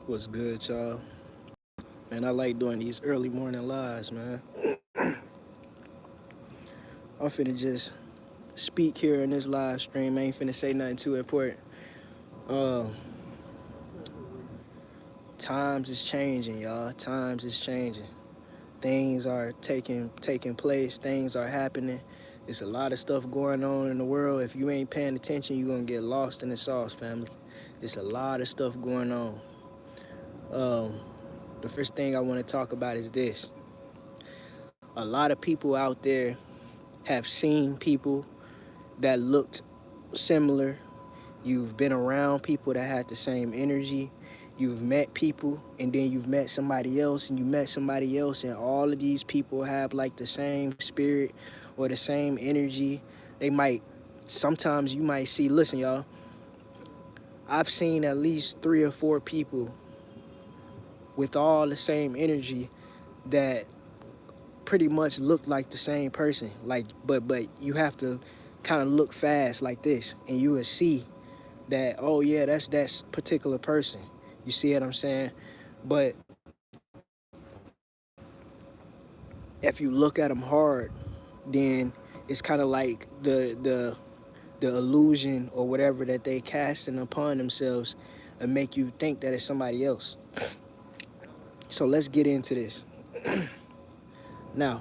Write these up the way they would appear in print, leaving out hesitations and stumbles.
What's good, y'all? Man, I like doing these early morning lives, man. I'm finna just speak here in this live stream. I ain't finna say nothing too important. Uh, Times is changing, y'all. Times is changing. Things are taking place. Things are happening. There's a lot of stuff going on in the world. If you ain't paying attention, you're gonna get lost in the sauce, family. There's a lot of stuff going on. Um, the first thing I want to talk about is this. A lot of people out there have seen people that looked similar. You've been around people that had the same energy. You've met people, and then you've met somebody else, and you met somebody else, and all of these people have like the same spirit or the same energy. They might, sometimes you might see, listen, y'all, I've seen at least 3 or 4 people with all the same energy that pretty much look like the same person. Like, but you have to kind of look fast like this, and you will see that, oh yeah, that's that particular person. You see what I'm saying? But if you look at them hard, then it's kind of like the illusion or whatever that they casting upon themselves and make you think that it's somebody else. So let's get into this. Now,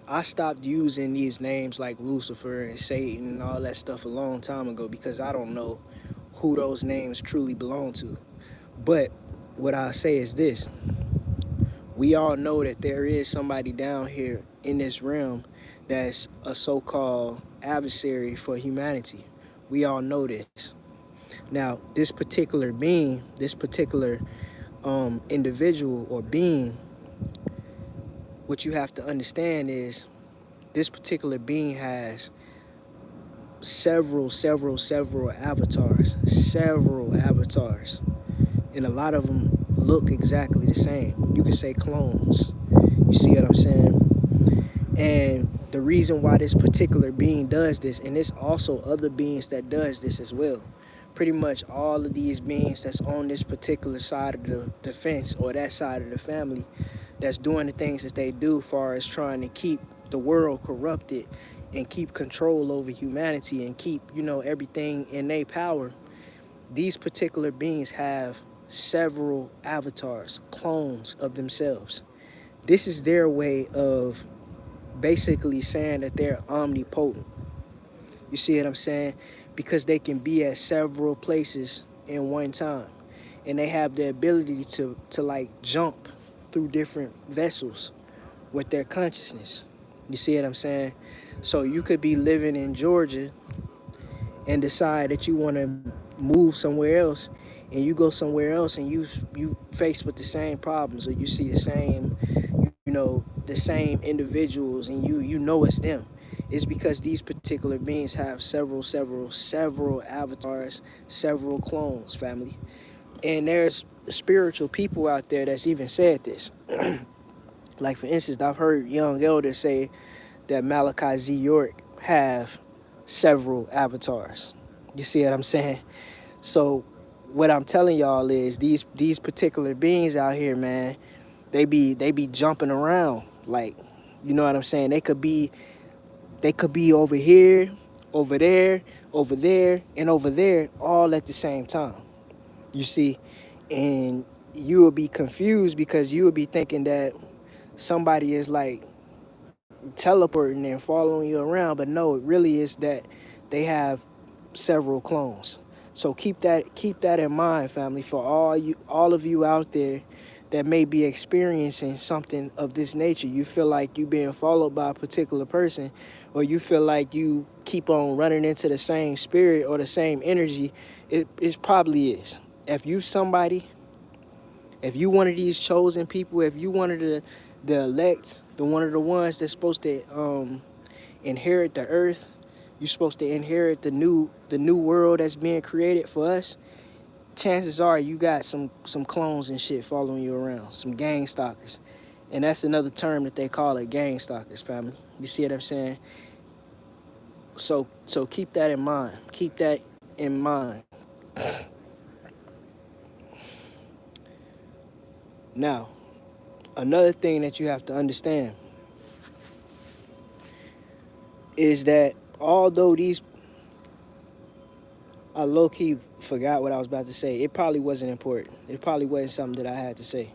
I stopped using these names like Lucifer and Satan and all that stuff a long time ago because I don't know who those names truly belong to. But what I say is this. We all know that there is somebody down here in this realm that's a so-called adversary for humanity. We all know this. Now, this particular being, this particular individual or being, what you have to understand is this particular being has several avatars, and a lot of them look exactly the same. You could say clones. You see what I'm saying? And the reason why this particular being does this, and there's also other beings that does this as well. Pretty much all of these beings that's on this particular side of the fence or that side of the family that's doing the things that they do far as trying to keep the world corrupted and keep control over humanity and keep, everything in their power. These particular beings have several avatars, clones of themselves. This is their way of basically saying that they're omnipotent. You see what I'm saying? Because they can be at several places in one time. And they have the ability to like jump through different vessels with their consciousness. You see what I'm saying? So you could be living in Georgia and decide that you want to move somewhere else, and you go somewhere else and you faced with the same problems, or you see the same, the same individuals, and you know it's them. It's because these particular beings have several avatars, several clones, family. And there's spiritual people out there that's even said this. Like, for instance, I've heard young elders say that Malachi Z. York have several avatars. You see what I'm saying? So what I'm telling y'all is these particular beings out here, man, they be jumping around. Like, you know what I'm saying? They could be over here, over there, over there, and over there, all at the same time. You see? And you will be confused because you will be thinking that somebody is like teleporting and following you around, but no, it really is that they have several clones. So keep that in mind, family, for all of you out there that may be experiencing something of this nature. You feel like you being followed by a particular person, or you feel like you keep on running into the same spirit or the same energy. It probably is. If you one of these chosen people, if you one of the elect, one of the ones that's supposed to inherit the earth, you're supposed to inherit the new world that's being created for us. Chances are you got some clones and shit following you around, some gang stalkers. And that's another term that they call it, gang stalkers, family. You see what I'm saying? So keep that in mind. Keep that in mind. Now, another thing that you have to understand is that although these, I low-key forgot what I was about to say. It probably wasn't important. It probably wasn't something that I had to say.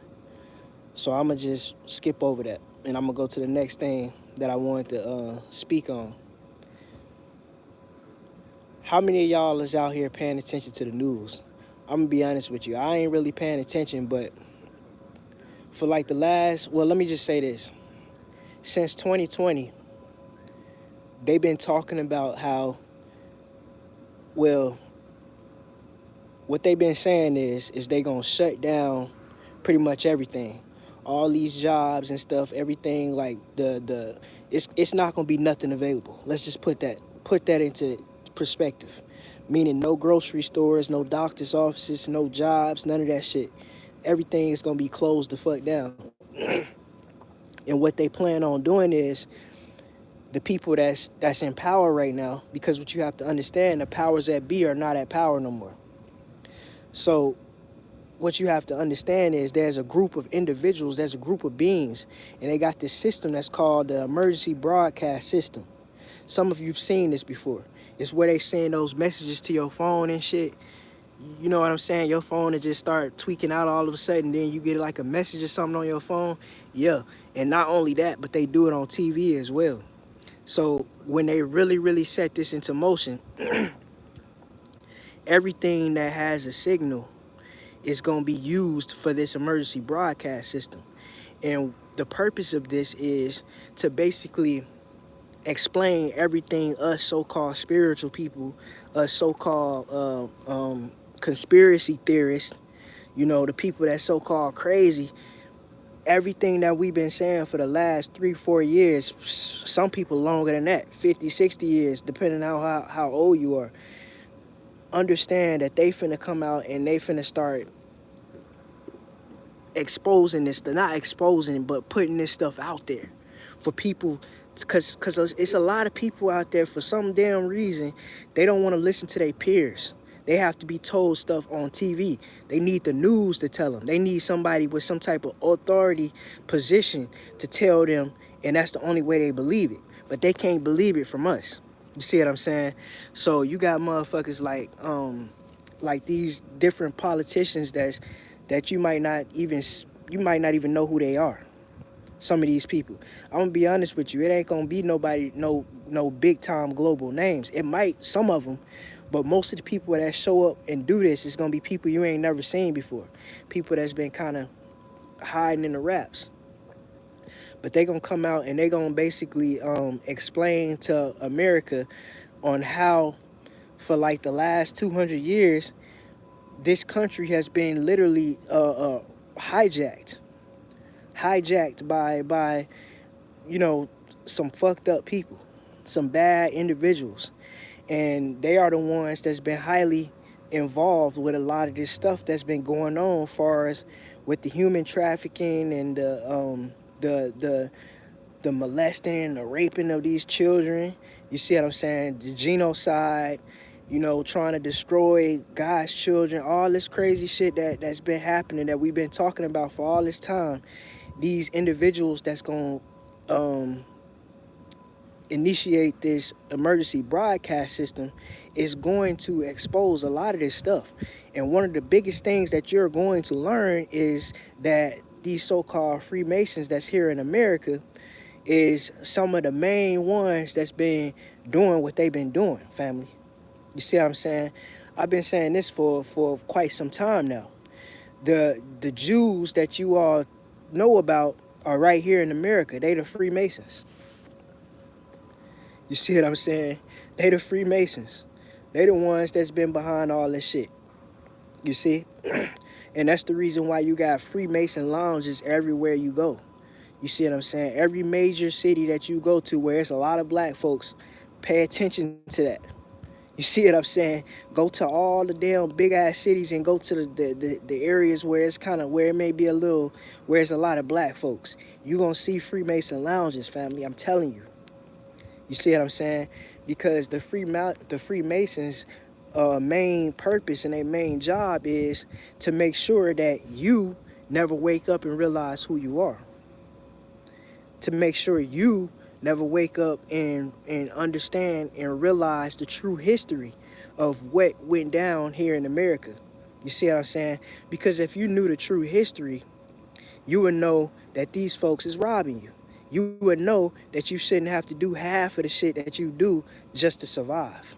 So I'm going to just skip over that. And I'm going to go to the next thing that I wanted to speak on. How many of y'all is out here paying attention to the news? I'm going to be honest with you. I ain't really paying attention, but for like the last, well, let me just say this. Since 2020, they've been talking about how, well, what they've been saying is they going to shut down pretty much everything. All these jobs and stuff, everything, like it's not going to be nothing available. Let's just put that into perspective. Meaning no grocery stores, no doctor's offices, no jobs, none of that shit. Everything is going to be closed the fuck down. And what they plan on doing is the people that's in power right now, because what you have to understand, the powers that be are not at power no more. So what you have to understand is there's a group of individuals, there's a group of beings, and they got this system that's called the emergency broadcast system. Some of you've seen this before. It's where they send those messages to your phone and shit. You know what I'm saying? Your phone will just start tweaking out all of a sudden, then you get like a message or something on your phone. Yeah, and not only that, but they do it on TV as well. So when they really set this into motion, everything that has a signal is going to be used for this emergency broadcast system. And the purpose of this is to basically explain everything us so-called spiritual people, us so-called conspiracy theorists, you know, the people that so-called crazy, everything that we've been saying for the last 3-4 years, some people longer than that, 50-60 years, depending on how old you are. Understand that they finna come out and they finna start exposing this, not exposing, but putting this stuff out there for people, because it's a lot of people out there, for some damn reason, they don't want to listen to their peers. They have to be told stuff on TV. They need the news to tell them. They need somebody with some type of authority position to tell them, and that's the only way they believe it. But they can't believe it from us. You see what I'm saying? So you got motherfuckers like these different politicians that you might not even know who they are. Some of these people, I'm gonna be honest with you, it ain't gonna be nobody, no big time global names. It might, some of them, but most of the people that show up and do this is gonna be people you ain't never seen before, people that's been kind of hiding in the wraps. But they gonna come out and they gonna basically explain to America on how, for like the last 200 years, this country has been literally hijacked by you know, some fucked up people, some bad individuals, and they are the ones that's been highly involved with a lot of this stuff that's been going on, as far as with the human trafficking and the molesting and the raping of these children. You see what I'm saying? The genocide, you know, trying to destroy God's children, all this crazy shit that's been happening, that we've been talking about for all this time. These individuals that's going to initiate this emergency broadcast system is going to expose a lot of this stuff. And one of the biggest things that you're going to learn is that these so-called Freemasons that's here in America is some of the main ones that's been doing what they've been doing, family. You see what I'm saying? I've been saying this for quite some time now. The Jews that you all know about are right here in America. They the Freemasons. You see what I'm saying? They the Freemasons. They the ones that's been behind all this shit. You see? And that's the reason why you got Freemason lounges everywhere you go. You see what I'm saying? Every major city that you go to where there's a lot of black folks, pay attention to that. You see what I'm saying? Go to all the damn big ass cities and go to the areas where it's kind of, where it may be a little, where there's a lot of black folks. You're going to see Freemason lounges, family. I'm telling you. You see what I'm saying? Because the Freemasons' main purpose and their main job is to make sure that you never wake up and realize who you are. To make sure you never wake up and understand and realize the true history of what went down here in America. You see what I'm saying? Because if you knew the true history, you would know that these folks is robbing you. You would know that you shouldn't have to do half of the shit that you do just to survive.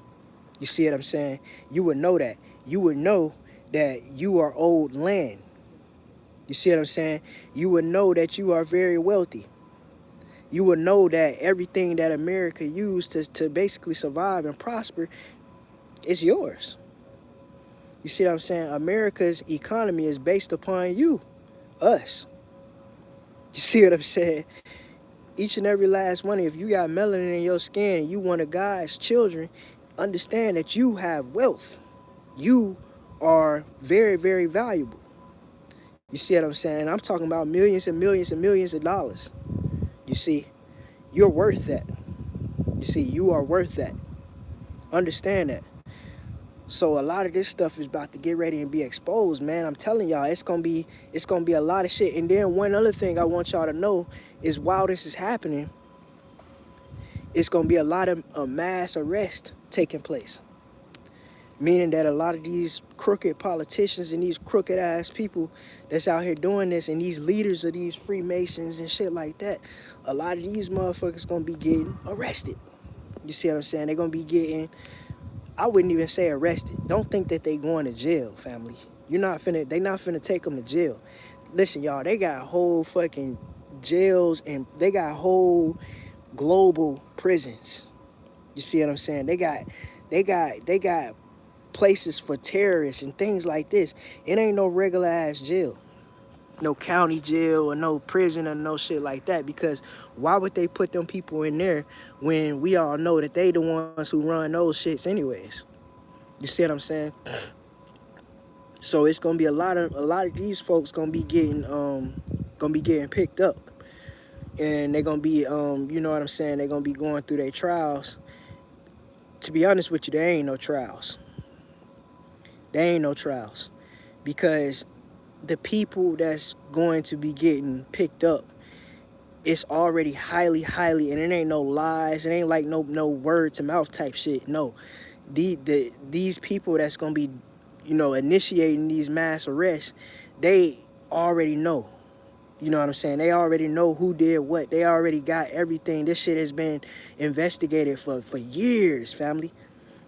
You see what I'm saying? You would know that. You would know that you are owed land. You see what I'm saying? You would know that you are very wealthy. You would know that everything that America used to basically survive and prosper is yours. You see what I'm saying? America's economy is based upon you, us. You see what I'm saying? Each and every last one, if you got melanin in your skin and you one of God's children, understand that you have wealth. You are very, very valuable. You see what I'm saying? I'm talking about millions and millions and millions of dollars. You see, you're worth that. You see, you are worth that. Understand that. So a lot of this stuff is about to get ready and be exposed, man. I'm telling y'all, it's gonna be a lot of shit. And then one other thing I want y'all to know is while this is happening, it's gonna be a lot of mass arrest taking place. Meaning that a lot of these crooked politicians and these crooked ass people that's out here doing this and these leaders of these Freemasons and shit like that, a lot of these motherfuckers gonna be getting arrested. You see what I'm saying? They're gonna be getting, I wouldn't even say arrested. Don't think that they going to jail, family. They not finna take them to jail. Listen, y'all, they got whole fucking jails and they got whole global prisons. You see what I'm saying? They got places for terrorists and things like this. It ain't no regular ass jail. No county jail or no prison or no shit like that, because why would they put them people in there when we all know that they the ones who run those shits anyways? You see what I'm saying? So it's gonna be a lot of these folks gonna be getting picked up, and they're gonna be you know what I'm saying, they're gonna be going through their trials. To be honest with you, there ain't no trials. There ain't no trials, because the people that's going to be getting picked up, it's already highly, and it ain't no lies. It ain't like no word to mouth type shit. No, these people that's gonna be, you know, initiating these mass arrests, they already know. You know what I'm saying? They already know who did what. They already got everything. This shit has been investigated for years, family.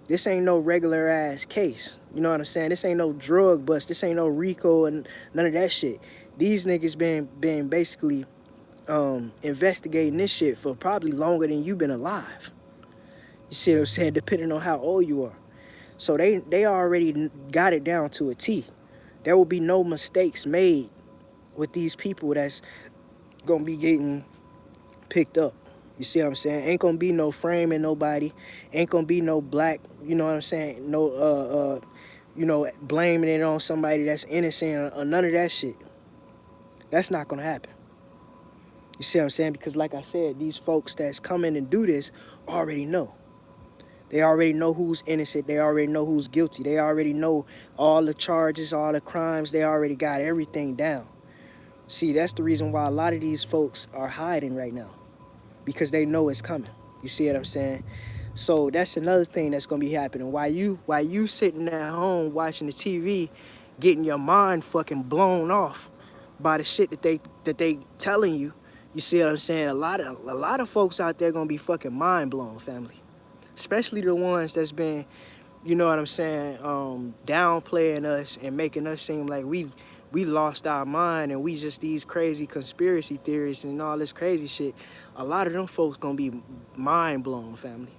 This ain't no regular ass case. You know what I'm saying? This ain't no drug bust. This ain't no RICO and none of that shit. These niggas been basically investigating this shit for probably longer than you've been alive. You see what I'm saying? Depending on how old you are. So they already got it down to a T. There will be no mistakes made with these people that's gonna be getting picked up. You see what I'm saying? Ain't gonna be no framing nobody. Ain't gonna be no black, you know what I'm saying? No, you know, blaming it on somebody that's innocent or none of that shit. That's not gonna happen. You see what I'm saying? Because like I said, these folks that's coming and do this already know. They already know who's innocent. They already know who's guilty. They already know all the charges, all the crimes. They already got everything down. See, that's the reason why a lot of these folks are hiding right now, because they know it's coming. You see what I'm saying? So that's another thing that's gonna be happening. While you sitting at home watching the TV, getting your mind fucking blown off by the shit that they telling you. You see what I'm saying? A lot of folks out there gonna be fucking mind blown, family. Especially the ones that's been, you know what I'm saying, downplaying us and making us seem like we lost our mind and we just these crazy conspiracy theorists and all this crazy shit. A lot of them folks gonna be mind blown, family.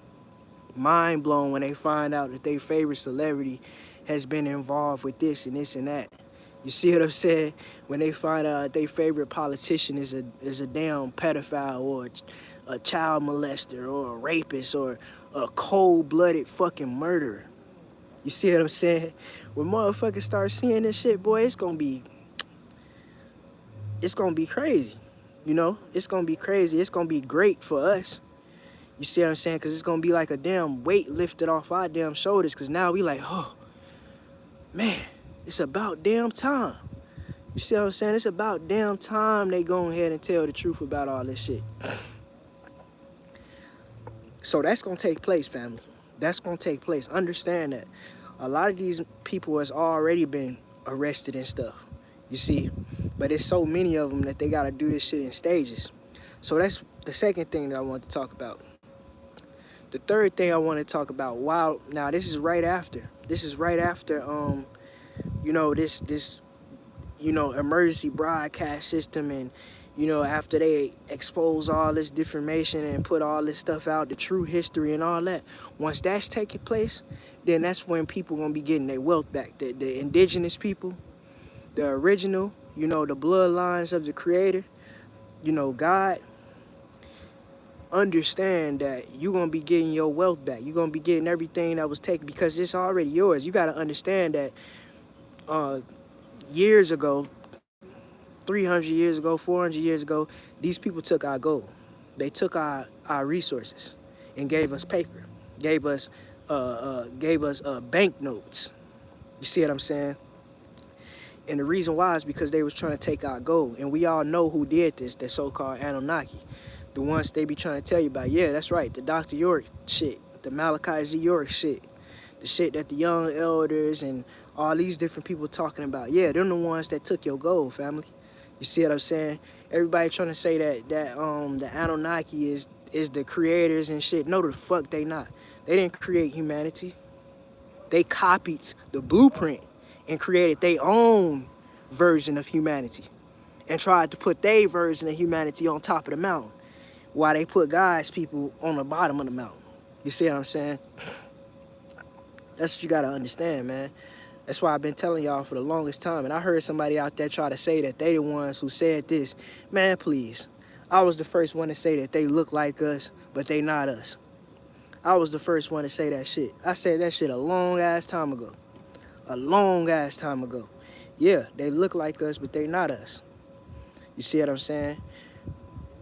Mind blown when they find out that their favorite celebrity has been involved with this and this and that. You see what I'm saying? When they find out their favorite politician is a damn pedophile or a child molester or a rapist or a cold-blooded fucking murderer. You see what I'm saying? When motherfuckers start seeing this shit, boy, it's gonna be crazy. You know? It's gonna be crazy. It's gonna be great for us. You see what I'm saying? Because it's gonna be like a damn weight lifted off our damn shoulders, because now we like, oh, man, it's about damn time. You see what I'm saying? It's about damn time they go ahead and tell the truth about all this shit. So that's gonna take place, family. That's gonna take place. Understand that a lot of these people has already been arrested and stuff. You see, but there's so many of them that they gotta do this shit in stages. So that's the second thing that I want to talk about. The third thing I want to talk about. Wow, now this is right after. This is right after. This emergency broadcast system, and after they expose all this information and put all this stuff out, the true history and all that, once that's taking place, then that's when people gonna be getting their wealth back. The indigenous people, the original, the bloodlines of the creator, God, understand that you're gonna be getting your wealth back. You're gonna be getting everything that was taken, because it's already yours. You gotta understand that years ago, 300 years ago, 400 years ago, these people took our gold. They took our resources and gave us paper, gave us banknotes. You see what I'm saying? And the reason why is because they was trying to take our gold. And we all know who did this, the so-called Anunnaki. The ones they be trying to tell you about. Yeah, that's right, the Dr. York shit, the Malachi Z. York shit, the shit that the young elders and all these different people talking about. Yeah, they're the ones that took your gold, family. You see what I'm saying? Everybody trying to say that the Anunnaki is the creators and shit. No, the fuck they not. They didn't create humanity. They copied the blueprint and created their own version of humanity and tried to put their version of humanity on top of the mountain while they put God's people on the bottom of the mountain. You see what I'm saying? That's what you gotta understand, man. That's why I've been telling y'all for the longest time. And I heard somebody out there try to say that they the ones who said this. Man, please. I was the first one to say that they look like us, but they not us. I was the first one to say that shit. I said that shit a long ass time ago. A long ass time ago. Yeah, they look like us, but they not us. You see what I'm saying?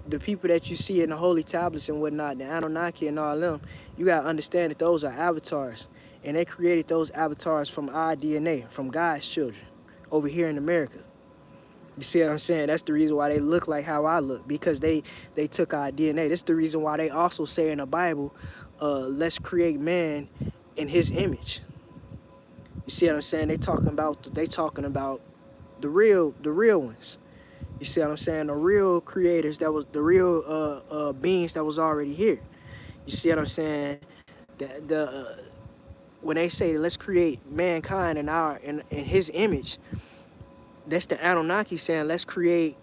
The people that you see in the holy tablets and whatnot, the Anunnaki and all them, you gotta understand that those are avatars. And they created those avatars from our DNA, from God's children, over here in America. You see what I'm saying? That's the reason why they look like how I look, because they took our DNA. That's the reason why they also say in the Bible, let's create man in his image. You see what I'm saying? They talking about the real ones. You see what I'm saying? The real creators, that was the real beings that was already here. You see what I'm saying? When they say let's create mankind in his image, that's the Anunnaki saying let's create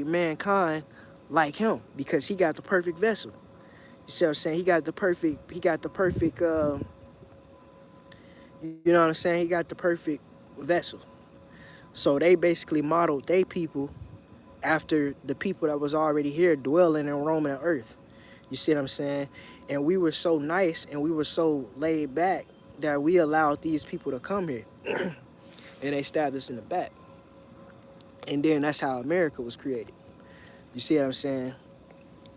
mankind like him, because he got the perfect vessel. You see what I'm saying? He got the perfect you know what I'm saying? He got the perfect vessel. So they basically modeled their people after the people that was already here dwelling and roaming the earth. You see what I'm saying? And we were so nice and we were so laid back that we allowed these people to come here and they stabbed us in the back. And then that's how America was created. You see what I'm saying?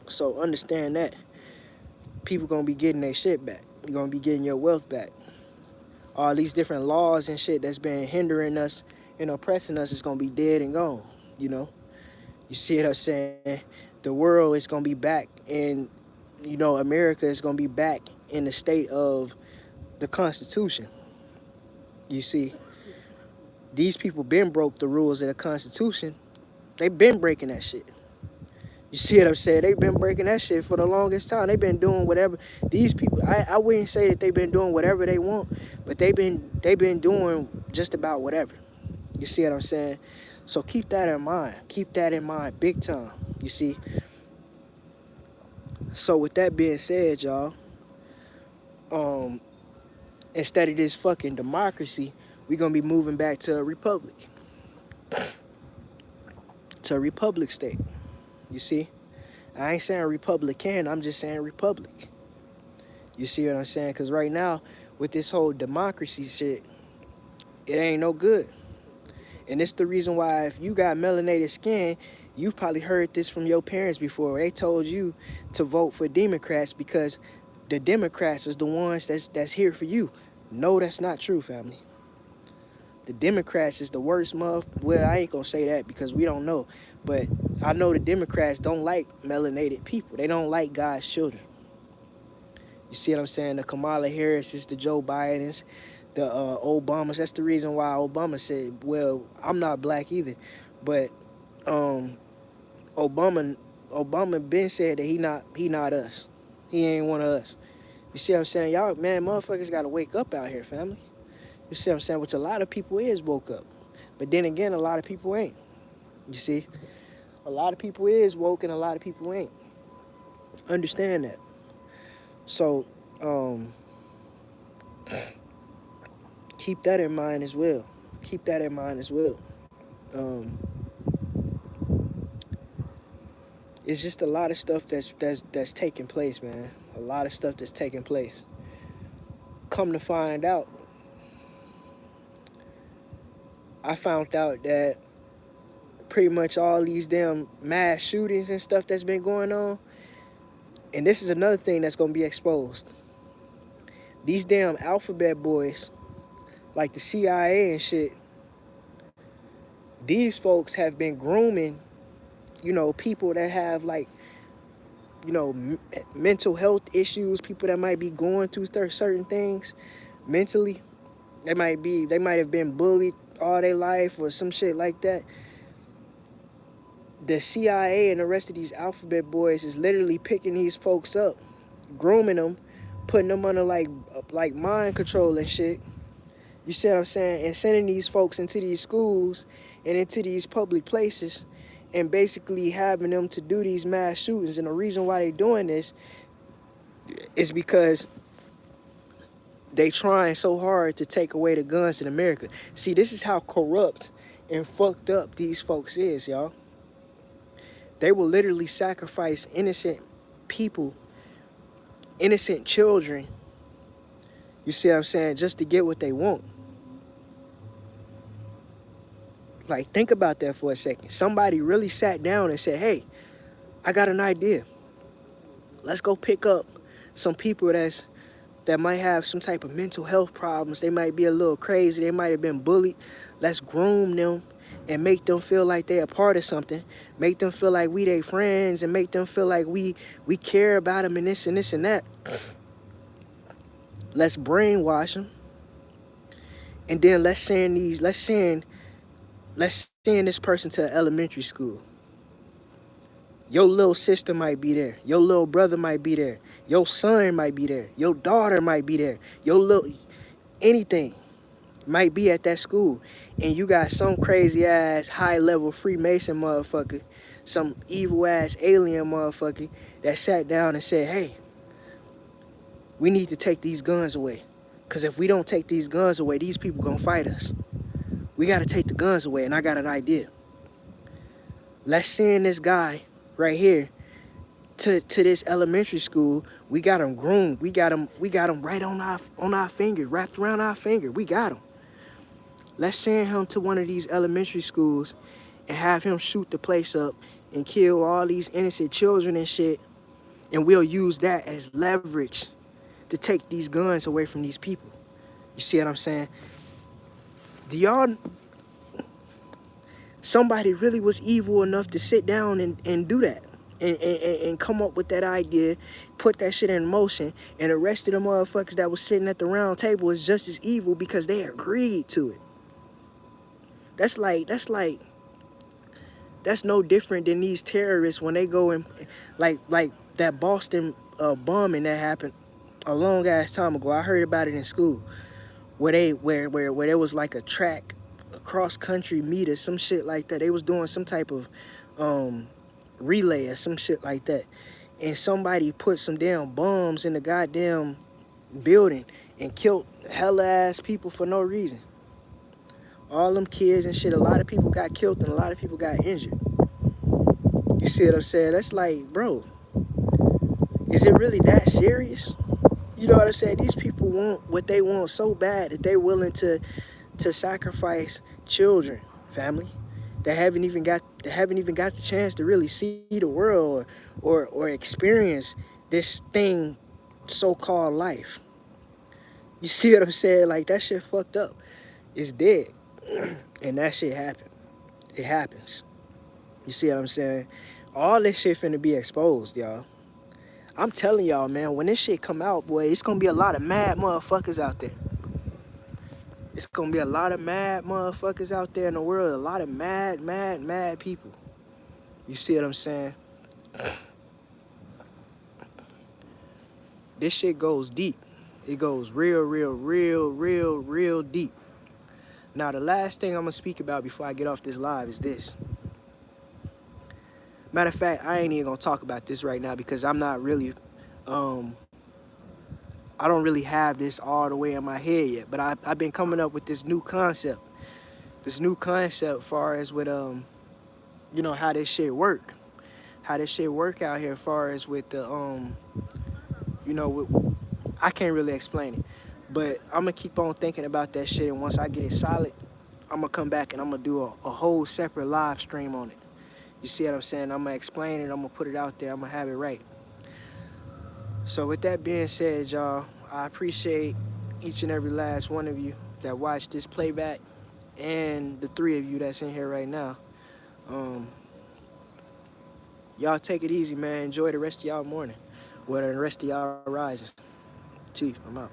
So understand that. People gonna be getting their shit back. You're gonna be getting your wealth back. All these different laws and shit that's been hindering us and oppressing us is gonna be dead and gone, you know? You see what I'm saying? The world is gonna be back, and America is gonna be back in the state of the Constitution. You see, these people been broke the rules of the Constitution. They been breaking that shit. You see what I'm saying? They've been breaking that shit for the longest time. They've been doing whatever. These people, I wouldn't say that they've been doing whatever they want, but they've been doing just about whatever. You see what I'm saying? So keep that in mind. Keep that in mind big time. You see? So with that being said, y'all, instead of this fucking democracy, we're gonna be moving back to a republic. To a republic state. You see? I ain't saying Republican, I'm just saying republic. You see what I'm saying? Because right now, with this whole democracy shit, it ain't no good. And it's the reason why if you got melanated skin, you've probably heard this from your parents before. They told you to vote for Democrats because the Democrats is the ones that's here for you. No, that's not true, family. The Democrats is the worst well, I ain't gonna say that because we don't know. But I know the Democrats don't like melanated people. They don't like God's children. You see what I'm saying? The Kamala Harris, the Joe Bidens, the Obamas. That's the reason why Obama said, well, I'm not black either. But um, Obama been said that he not us. He ain't one of us. You see what I'm saying? Y'all, man, motherfuckers gotta wake up out here, family. You see what I'm saying? Which a lot of people is woke up. But then again, a lot of people ain't. You see? A lot of people is woke and a lot of people ain't. Understand that. So, keep that in mind as well. Keep that in mind as well. It's just a lot of stuff that's taking place, man. A lot of stuff that's taking place. Come to find out, I found out that pretty much all these damn mass shootings and stuff that's been going on, and this is another thing that's gonna be exposed. These damn alphabet boys, like the CIA and shit, these folks have been grooming, people that have like, mental health issues, people that might be going through certain things mentally. They might have been bullied all their life or some shit like that. The CIA and the rest of these alphabet boys is literally picking these folks up, grooming them, putting them under like mind control and shit. You see what I'm saying? And sending these folks into these schools and into these public places and basically having them to do these mass shootings. And the reason why they're doing this is because they trying so hard to take away the guns in America. See, this is how corrupt and fucked up these folks is, y'all. They will literally sacrifice innocent people, innocent children, you see what I'm saying, just to get what they want. Like, think about that for a second. Somebody really sat down and said, hey, I got an idea. Let's go pick up some people that might have some type of mental health problems. They might be a little crazy. They might have been bullied. Let's groom them and make them feel like they're a part of something. Make them feel like we their friends and make them feel like we care about them and this and this and that. Let's brainwash them. And then let's send this person to elementary school. Your little sister might be there. Your little brother might be there. Your son might be there. Your daughter might be there. Anything might be at that school. And you got some crazy ass high level Freemason motherfucker, some evil ass alien motherfucker that sat down and said, hey, we need to take these guns away. Because if we don't take these guns away, these people gonna fight us. We gotta take the guns away, and I got an idea. Let's send this guy right here to this elementary school. We got him groomed. We got him right on our finger, wrapped around our finger. We got him. Let's send him to one of these elementary schools and have him shoot the place up and kill all these innocent children and shit. And we'll use that as leverage to take these guns away from these people. You see what I'm saying? Somebody really was evil enough to sit down and do that and come up with that idea, put that shit in motion, and the rest of the motherfuckers that was sitting at the round table is just as evil because they agreed to it. That's no different than these terrorists when they go and like that Boston bombing that happened a long ass time ago. I heard about it in school where there was like a track, a cross country meet or some shit like that. They was doing some type of relay or some shit like that, and somebody put some damn bombs in the goddamn building and killed hella ass people for no reason. All them kids and shit, a lot of people got killed and a lot of people got injured. You see what I'm saying? That's like, bro, is it really that serious? You know what I'm saying? These people want what they want so bad that they're willing to sacrifice children, family, that haven't even got the chance to really see the world or experience this thing so-called life. You see what I'm saying? Like, that shit fucked up. It's dead. And that shit happened. It happens. You see what I'm saying? All this shit finna be exposed, y'all. I'm telling y'all, man, when this shit come out, boy, it's gonna be a lot of mad motherfuckers out there. It's gonna be a lot of mad motherfuckers out there in the world. A lot of mad people. You see what I'm saying? This shit goes deep. It goes real deep. Now, the last thing I'm gonna speak about before I get off this live is this. Matter of fact, I ain't even gonna talk about this right now because I'm not really, I don't really have this all the way in my head yet. But I've been coming up with this new concept. This new concept, far as with you know, how this shit work. How this shit work out here, far as with the you know, I can't really explain it. But I'm gonna keep on thinking about that shit, and once I get it solid, I'm gonna come back and I'm gonna do a whole separate live stream on it. You see what I'm saying? I'm gonna explain it, I'm gonna put it out there, I'm gonna have it right. So with that being said, y'all, I appreciate each and every last one of you that watched this playback, and the 3 of you that's in here right now. Y'all take it easy, man. Enjoy the rest of y'all morning. Well, the rest of y'all rising. Chief, I'm out.